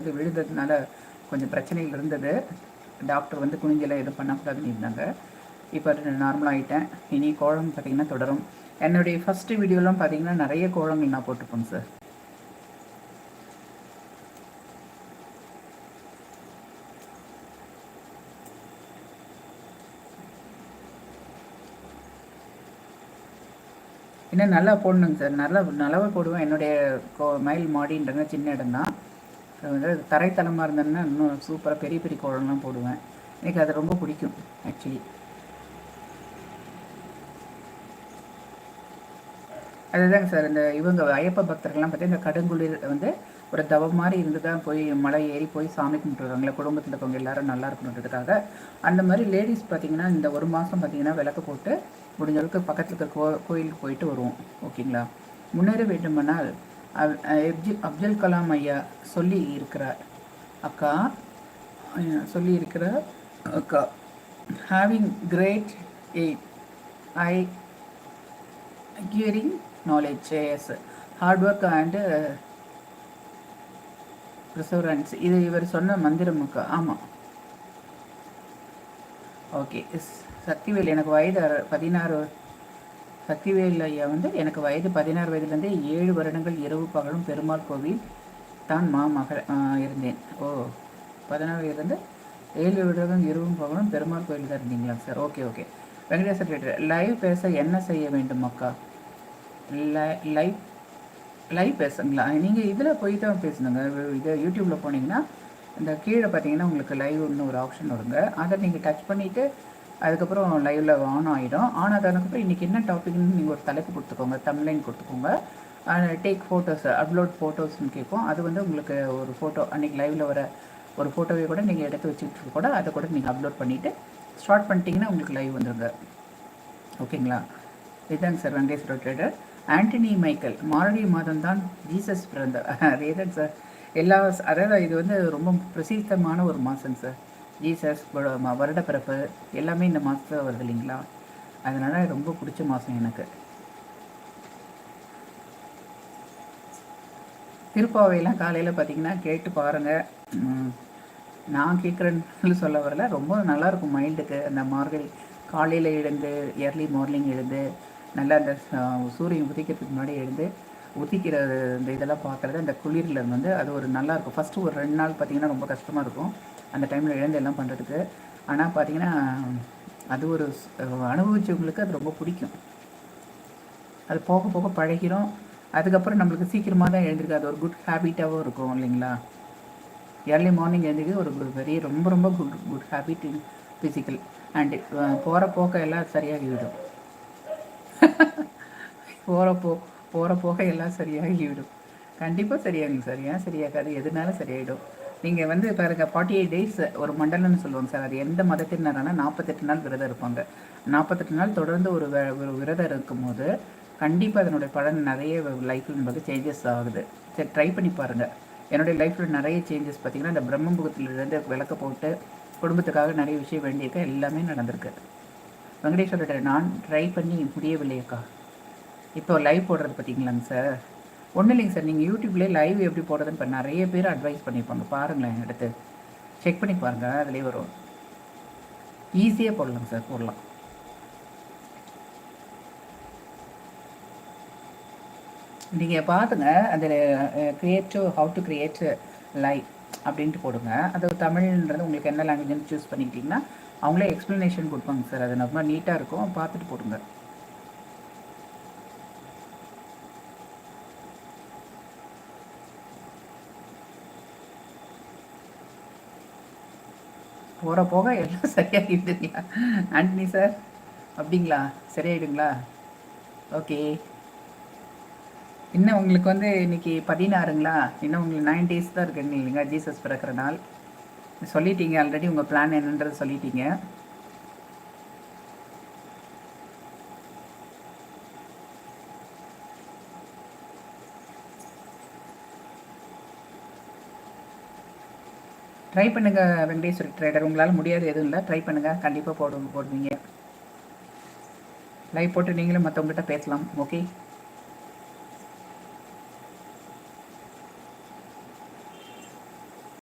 வந்து விழுந்ததுனால கொஞ்சம் பிரச்சனைகள் இருந்தது. டாக்டர் வந்து குனிஞ்செல்லாம் எதுவும் பண்ணக்கூடாதுன்னு இருந்தாங்க. இப்போ நார்மலாக ஆகிட்டேன். இனி கோலம் பார்த்திங்கன்னா தொடரும். என்னுடைய ஃபஸ்ட்டு வீடியோலாம் பார்த்திங்கன்னா நிறைய கோலங்கள் நான் போட்டிருப்பேங்க சார். இன்னும் நல்லா போடணுங்க சார். நல்லாவே போடுவேன். என்னுடைய மயில் மாடின்றங்க சின்ன இடம் தான். வந்து தரைத்தளமாக இருந்தேன்னா இன்னும் சூப்பராக பெரிய பெரிய கோலம்லாம் போடுவேன். எனக்கு அது ரொம்ப பிடிக்கும் ஆக்சுவலி. அதுதாங்க சார். இந்த இவங்க ஐயப்ப பக்தர்கள்லாம் பார்த்தீங்கன்னா இந்த கடுங்குளிர் வந்து ஒரு தவம் மாதிரி இருந்து தான் போய் மலை ஏறி போய் சாமி கும்பிட்டுருவாங்களே, குடும்பத்தில் இருக்கவங்க எல்லாரும் நல்லா இருக்கணுன்றதுக்காக. அந்த மாதிரி லேடிஸ் பார்த்திங்கன்னா இந்த ஒரு மாதம் பார்த்திங்கன்னா விளக்கு போட்டு முடிஞ்ச அளவுக்கு பக்கத்தில் இருக்கிற கோயிலுக்கு போயிட்டு வருவோம். ஓகேங்களா? முன்னேற வேண்டுமானால் அப்துல் கலாம் ஐயா சொல்லி இருக்கிறார் அக்கா, சொல்லி இருக்கிற அக்கா, having great eight I acquiring knowledge, yes, hard work and perseverance. இது இவர் சொன்ன மந்திரமுக்கா? ஆமாம். ஓகே. சக்திவேல் எனக்கு வயது 16. சக்திவேல் ஐயா வந்து எனக்கு வயது 16 வயதுலேருந்தே 7 வருடங்கள் இரவு பகலும் பெருமாள் கோவில் தான் மகள் இருந்தேன். ஓ, 16 வயதுலேருந்து 7 வருடங்கள் இரவும் பகலும் பெருமாள் கோவில் தான் இருந்தீங்களா சார்? Okay okay. வெங்கடேஸ்வர் கேட்டு லைவ் பேச என்ன செய்ய வேண்டும் அக்கா? லைவ் பேசுங்களா? நீங்கள் இதில் போய் தான் பேசணுங்க. இது யூடியூப்பில் போனீங்கன்னா இந்த கீழே பார்த்தீங்கன்னா உங்களுக்கு லைவ்னு ஒரு ஆப்ஷன் வருங்க. அதை நீங்கள் டச் பண்ணிவிட்டு அதுக்கப்புறம் லைவில் ஆன் ஆகிடும். ஆன் ஆனதுக்கப்புறம் இன்றைக்கி என்ன டாபிக்னு நீங்கள் ஒரு தலைப்பு கொடுத்துக்கோங்க, தம்ப்லைன் கொடுத்துக்கோங்க. டேக் ஃபோட்டோஸ், அப்லோட் ஃபோட்டோஸ்ன்னு கேட்கும். அது வந்து உங்களுக்கு ஒரு ஃபோட்டோ அன்றைக்கி லைவில் வர ஒரு ஃபோட்டோவை கூட நீங்கள் எடுத்து வச்சுக்கிட்டு கூட அதை கூட நீங்கள் அப்லோட் பண்ணிவிட்டு ஸ்டார்ட் பண்ணிட்டீங்கன்னா உங்களுக்கு லைவ் வந்துடுங்க. ஓகேங்களா? இதுதாங்க sir Venkateswara trader. Antony Michael மார்கழி மாதம்தான் ஜீசஸ் பிறந்தார். அதேதான் சார். அதாவது இது வந்து ரொம்ப பிரசித்தமான ஒரு மாதம் சார். ஜீசஸ் வருட பிறப்பு எல்லாமே இந்த மாதத்தில் வருது இல்லைங்களா? அதனால் ரொம்ப பிடிச்ச மாதம் எனக்கு. திருப்பாவையெல்லாம் காலையில் பார்த்திங்கன்னா கேட்டு பாருங்கள். நான் கேட்குறேன்னு சொல்ல வரல, ரொம்ப நல்லாயிருக்கும் மைண்டுக்கு. அந்த மார்கழி காலையில் எழுந்து ஏர்லி மார்னிங் எழுந்து நல்லா அந்த சூரியன் உதிக்கிறதுக்கு முன்னாடி எழுந்து உதிக்கிற இந்த இதெல்லாம் பார்க்குறது, அந்த குளிரில் வந்து அது ஒரு நல்லாயிருக்கும். ஃபஸ்ட்டு ஒரு 2 நாள் பார்த்திங்கன்னா ரொம்ப கஷ்டமாக இருக்கும் அந்த டைமில் எழுந்து எல்லாம் பண்ணுறதுக்கு. ஆனால் பார்த்திங்கன்னா அது ஒரு அனுபவிச்சவங்களுக்கு அது ரொம்ப பிடிக்கும். அது போக போக பழகிறோம். அதுக்கப்புறம் நம்மளுக்கு சீக்கிரமாக தான் எழுந்திருக்கு. அது ஒரு குட் ஹேபிட்டாகவும் இருக்கும் இல்லைங்களா? ஏர்லி மார்னிங் எழுந்திருக்கு ஒரு பெரிய ரொம்ப ரொம்ப good habit in physical. And போகிற போக்க எல்லாம் சரியாகிவிடும். போகிற போக எல்லாம் சரியாகிவிடும். கண்டிப்பாக சரியாகுங்க சார். ஏன் சரியாகாது? எதுனாலும் சரியாயிடும். நீங்கள் வந்து பாருங்க 48 டேஸ் ஒரு மண்டலம்னு சொல்லுவாங்க சார். அது எந்த மதத்தினரானா 48 நாள் விரதம் இருப்பாங்க. 48 நாள் தொடர்ந்து ஒரு விரதம் இருக்கும்போது கண்டிப்பாக அதனுடைய பலன் நிறைய லைஃப்பில் என்பது சேஞ்சஸ் ஆகுது. சரி, ட்ரை பண்ணி பாருங்கள். என்னுடைய லைஃப்பில் நிறைய சேஞ்சஸ் பார்த்திங்கன்னா இந்த பிரம்ம முகத்திலிருந்து விளக்க போட்டு குடும்பத்துக்காக நிறைய விஷயம் வேண்டியிருக்க எல்லாமே நடந்திருக்கு. வெங்கடேஸ்வர நான் ட்ரை பண்ணி முடியவில்லையக்கா. இப்போ லைவ் போடுறது பார்த்தீங்களாங்க சார்? ஒன்றும் இல்லைங்க சார். நீங்கள் யூடியூப்லேயே லைவ் எப்படி போடுறதுன்னு இப்போ நிறைய பேர் அட்வைஸ் பண்ணியிருப்பாங்க. பாருங்களேன், எடுத்து செக் பண்ணி பாருங்கள். அதிலே வரும். ஈஸியாக போடலாங்க சார், போடலாம். நீங்கள் பார்த்துங்க, அதில் ஹவு டு கிரியேட் லைவ் அப்படின்ட்டு போடுங்க. அது தமிழ்ன்றது உங்களுக்கு என்ன லாங்குவேஜ்னு சூஸ் பண்ணிக்கிட்டிங்கன்னா அவங்களே எக்ஸ்ப்ளனேஷன் கொடுப்பாங்க சார். அது ரொம்ப நீட்டாக இருக்கும், பார்த்துட்டு போடுங்க. போகிற போக எல்லாம் சரியாகிடுதுங்களா ஆண்டனி சார்? அப்படிங்களா? சரியாயிடுங்களா? ஓகே. இன்னும் உங்களுக்கு வந்து இன்றைக்கி 16ங்களா? இன்னும் உங்களுக்கு 9 days தான் இருக்குங்க இல்லைங்க ஜீசஸ் பிறக்கிற நாள். சொல்லிட்டீங்க ஆல்ரெடி, உங்கள் பிளான் என்னன்றது சொல்லிட்டீங்க. ட்ரை பண்ணுங்கள் வெங்கடேஸ்வரி ட்ரேடர். உங்களால் முடியாது எதுவும் இல்லை, ட்ரை பண்ணுங்கள். கண்டிப்பாக போடுவீங்க. லைவ் போட்டு நீங்களும் மற்றவங்ககிட்ட பேசலாம். ஓகே.